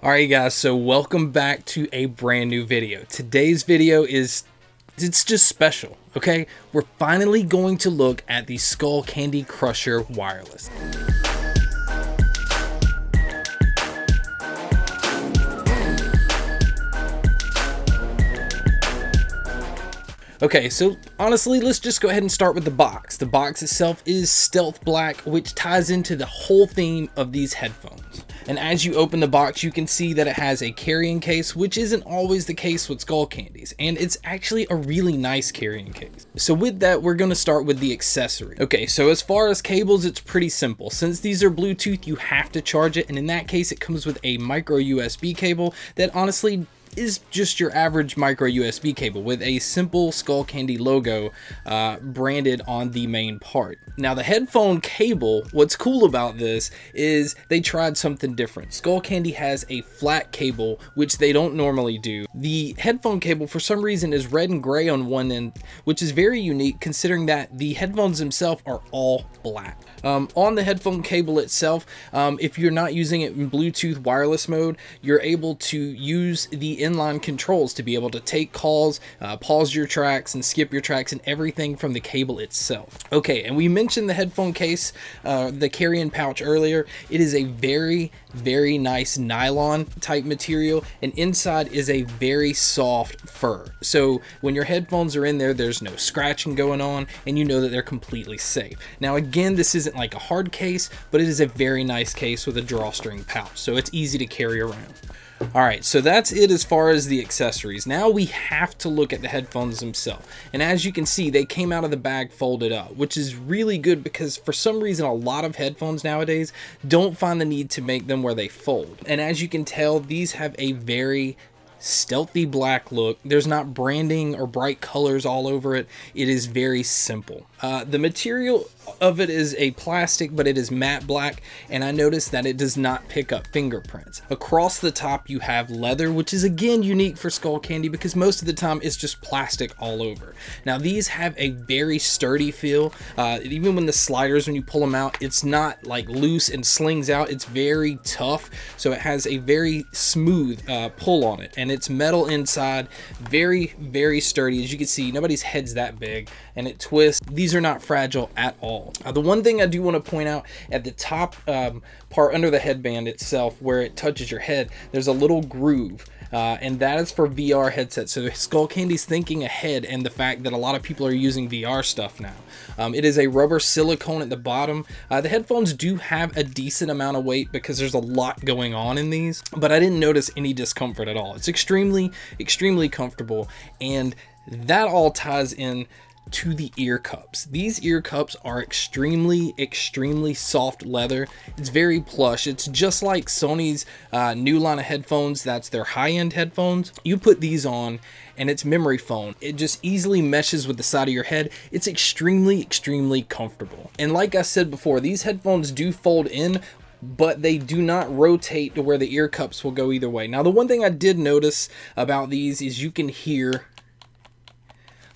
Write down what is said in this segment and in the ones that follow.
Alright guys, so welcome back to a brand new video. Today's video it's just special, okay? We're finally going to look at the Skullcandy Crusher Wireless. Okay, so honestly, let's just go ahead and start with the box. The box itself is stealth black, which ties into the whole theme of these headphones. And as you open the box, you can see that it has a carrying case, which isn't always the case with Skullcandies, and it's actually a really nice carrying case. So with that, we're going to start with the accessory. Okay, so as far as cables, it's pretty simple. Since these are Bluetooth, you have to charge it, and in that case, it comes with a micro USB cable that honestly is just your average micro USB cable with a simple Skullcandy logo branded on the main part. Now the headphone cable, what's cool about this is they tried something different. Skullcandy has a flat cable, which they don't normally do. The headphone cable for some reason is red and gray on one end, which is very unique considering that the headphones themselves are all black. On the headphone cable itself, if you're not using it in Bluetooth wireless mode, you're able to use the inline controls to be able to take calls, pause your tracks and skip your tracks and everything from the cable itself. Okay, and we mentioned the headphone case, the carrying pouch earlier. It is a very nice nylon type material, and inside is a very soft fur. So when your headphones are in there, there's no scratching going on, and you know that they're completely safe. Now again, this isn't like a hard case, but it is a very nice case with a drawstring pouch, so it's easy to carry around. Alright, so that's it as far as the accessories. Now we have to look at the headphones themselves. And as you can see, they came out of the bag folded up, which is really good because for some reason a lot of headphones nowadays don't find the need to make them where they fold. And as you can tell, these have a very stealthy black look. There's not branding or bright colors all over it. It is very simple. The material of it is a plastic, but it is matte black, and I noticed that it does not pick up fingerprints. Across the top you have leather, which is again unique for Skullcandy because most of the time it's just plastic all over. Now these have a very sturdy feel. Even when the sliders, when you pull them out, it's not like loose and slings out. It's very tough, so it has a very smooth pull on it, and it's metal inside, very sturdy. As you can see, nobody's head's that big, and it twists. These are not fragile at all. The one thing I do want to point out, at the top part under the headband itself where it touches your head, there's a little groove. And that is for VR headsets. So Skullcandy's thinking ahead, and the fact that a lot of people are using VR stuff now. It is a rubber silicone at the bottom. The headphones do have a decent amount of weight because there's a lot going on in these, but I didn't notice any discomfort at all. It's extremely comfortable, and that all ties in to the ear cups. These ear cups are extremely soft leather. It's very plush. It's just like Sony's new line of headphones. That's their high-end headphones. You put these on and it's memory foam. It just easily meshes with the side of your head. It's extremely comfortable. And like I said before, these headphones do fold in, but they do not rotate to where the ear cups will go either way. Now the one thing I did notice about these is you can hear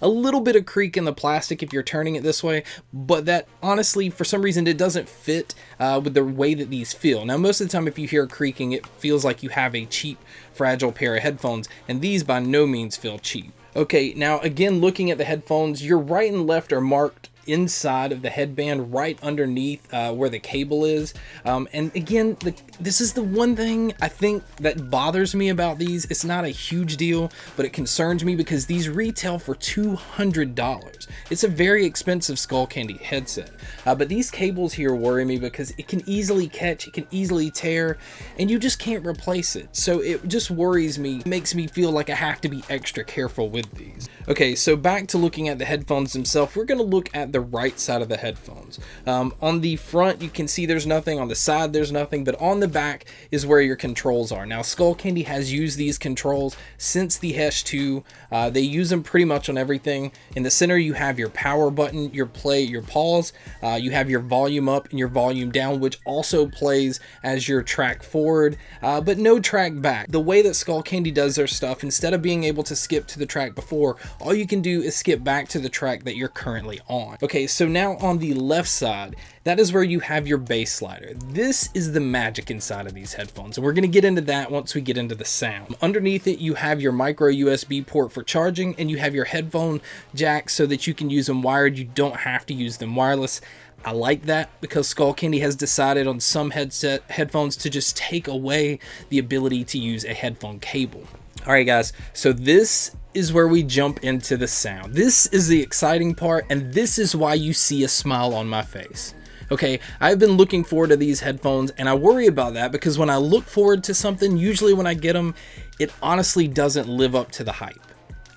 a little bit of creak in the plastic if you're turning it this way, but that honestly, for some reason, it doesn't fit with the way that these feel. Now, most of the time, if you hear creaking, it feels like you have a cheap, fragile pair of headphones, and these by no means feel cheap. Okay, now again, looking at the headphones, your right and left are marked inside of the headband, right underneath where the cable is, and again, this is the one thing I think that bothers me about these. It's not a huge deal, but it concerns me because these retail for $200. It's a very expensive Skullcandy headset, but these cables here worry me because it can easily catch, it can easily tear, and you just can't replace it. So it just worries me, makes me feel like I have to be extra careful with these. Okay, so back to looking at the headphones themselves, we're going to look at the right side of the headphones. On the front, you can see there's nothing. On the side, there's nothing, but on the back is where your controls are. Now, Skullcandy has used these controls since the Hesh 2. They use them pretty much on everything. In the center, you have your power button, your play, your pause. You have your volume up and your volume down, which also plays as your track forward, but no track back. The way that Skullcandy does their stuff, instead of being able to skip to the track before, all you can do is skip back to the track that you're currently on. Okay, so now on the left side, that is where you have your bass slider. This is the magic inside of these headphones, and we're gonna get into that once we get into the sound. Underneath it, you have your micro USB port for charging, and you have your headphone jack so that you can use them wired. You don't have to use them wireless. I like that because Skullcandy has decided on some headphones to just take away the ability to use a headphone cable. All right, guys, so this is where we jump into the sound. This is the exciting part, and this is why you see a smile on my face. Okay, I've been looking forward to these headphones, and I worry about that because when I look forward to something, usually when I get them, it honestly doesn't live up to the hype.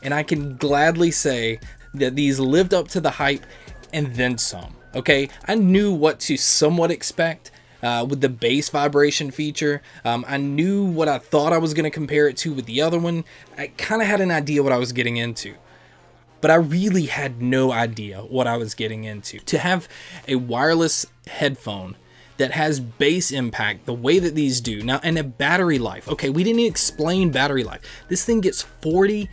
And I can gladly say that these lived up to the hype and then some. Okay, I knew what to somewhat expect with the bass vibration feature. I knew what I thought I was going to compare it to with the other one. I kind of had an idea what I was getting into, but I really had no idea what I was getting into. To have a wireless headphone that has bass impact the way that these do now, and a battery life. Okay, we didn't explain battery life. This thing gets 40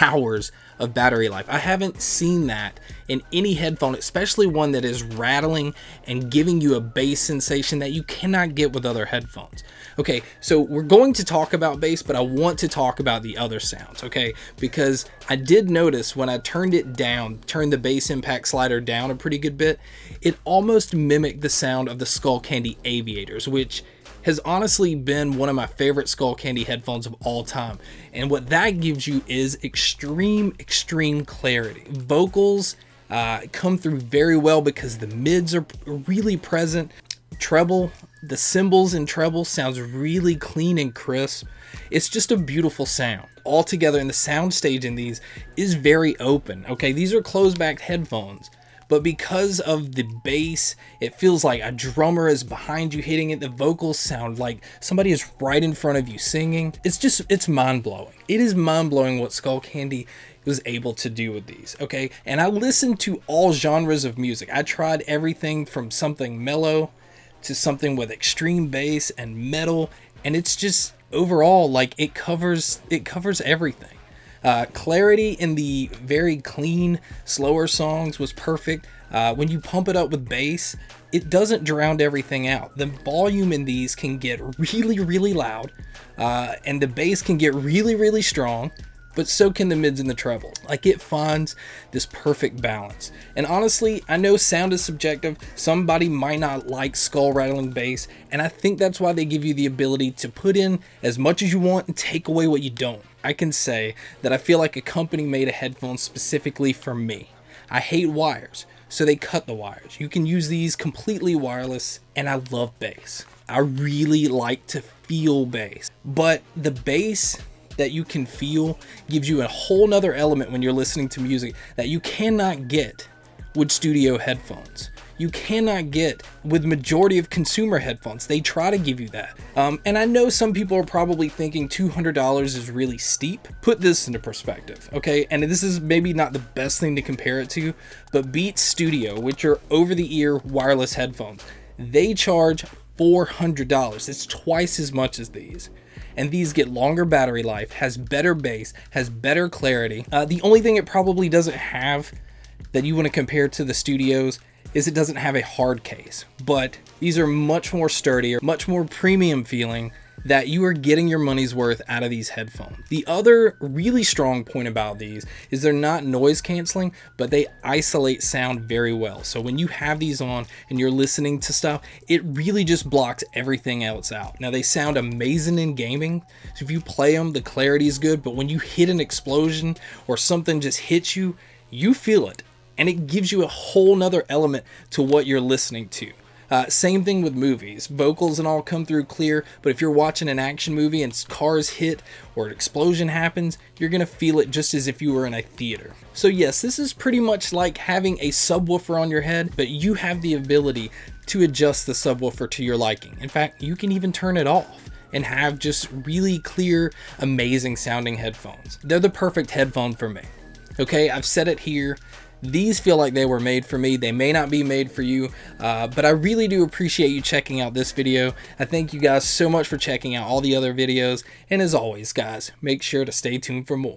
hours of battery life. I haven't seen that in any headphone, especially one that is rattling and giving you a bass sensation that you cannot get with other headphones. Okay, so we're going to talk about bass, but I want to talk about the other sounds, okay? Because I did notice when I turned it down, turned the bass impact slider down a pretty good bit, it almost mimicked the sound of the Skullcandy Aviators, which has honestly been one of my favorite Skullcandy headphones of all time. And what that gives you is extreme clarity. Vocals come through very well because the mids are really present. Treble, the cymbals in treble sounds really clean and crisp. It's just a beautiful sound. Altogether, and the sound stage in these is very open. Okay, these are closed back headphones, but because of the bass, it feels like a drummer is behind you hitting it. The vocals sound like somebody is right in front of you singing. It's mind-blowing. It is mind-blowing what Skullcandy was able to do with these, okay? And I listened to all genres of music. I tried everything from something mellow to something with extreme bass and metal, and it's just overall like it covers everything. Clarity in the very clean, slower songs was perfect. When you pump it up with bass, it doesn't drown everything out. The volume in these can get really loud, and the bass can get really strong, but so can the mids and the trebles. Like, it finds this perfect balance. And honestly, I know sound is subjective. Somebody might not like skull rattling bass, and I think that's why they give you the ability to put in as much as you want and take away what you don't. I can say that I feel like a company made a headphone specifically for me. I hate wires, so they cut the wires. You can use these completely wireless, and I love bass. I really like to feel bass, but the bass that you can feel gives you a whole nother element when you're listening to music that you cannot get with studio headphones. You cannot get with majority of consumer headphones. They try to give you that. And I know some people are probably thinking $200 is really steep. Put this into perspective, okay? And this is maybe not the best thing to compare it to, but Beats Studio, which are over-the-ear wireless headphones, they charge $400. It's twice as much as these. And these get longer battery life, has better bass, has better clarity. The only thing it probably doesn't have that you want to compare to the studios is it doesn't have a hard case. But these are much more sturdier, much more premium feeling, that you are getting your money's worth out of these headphones. The other really strong point about these is they're not noise canceling, but they isolate sound very well. So when you have these on and you're listening to stuff, it really just blocks everything else out. Now, they sound amazing in gaming. So if you play them, the clarity is good, but when you hit an explosion or something just hits you, you feel it. And it gives you a whole nother element to what you're listening to. Same thing with movies. Vocals and all come through clear, but if you're watching an action movie and cars hit or an explosion happens, you're going to feel it just as if you were in a theater. So yes, this is pretty much like having a subwoofer on your head, but you have the ability to adjust the subwoofer to your liking. In fact, you can even turn it off and have just really clear, amazing sounding headphones. They're the perfect headphone for me. Okay, I've said it here. These feel like they were made for me. They may not be made for you, but I really do appreciate you checking out this video. I thank you guys so much for checking out all the other videos. And as always, guys, make sure to stay tuned for more.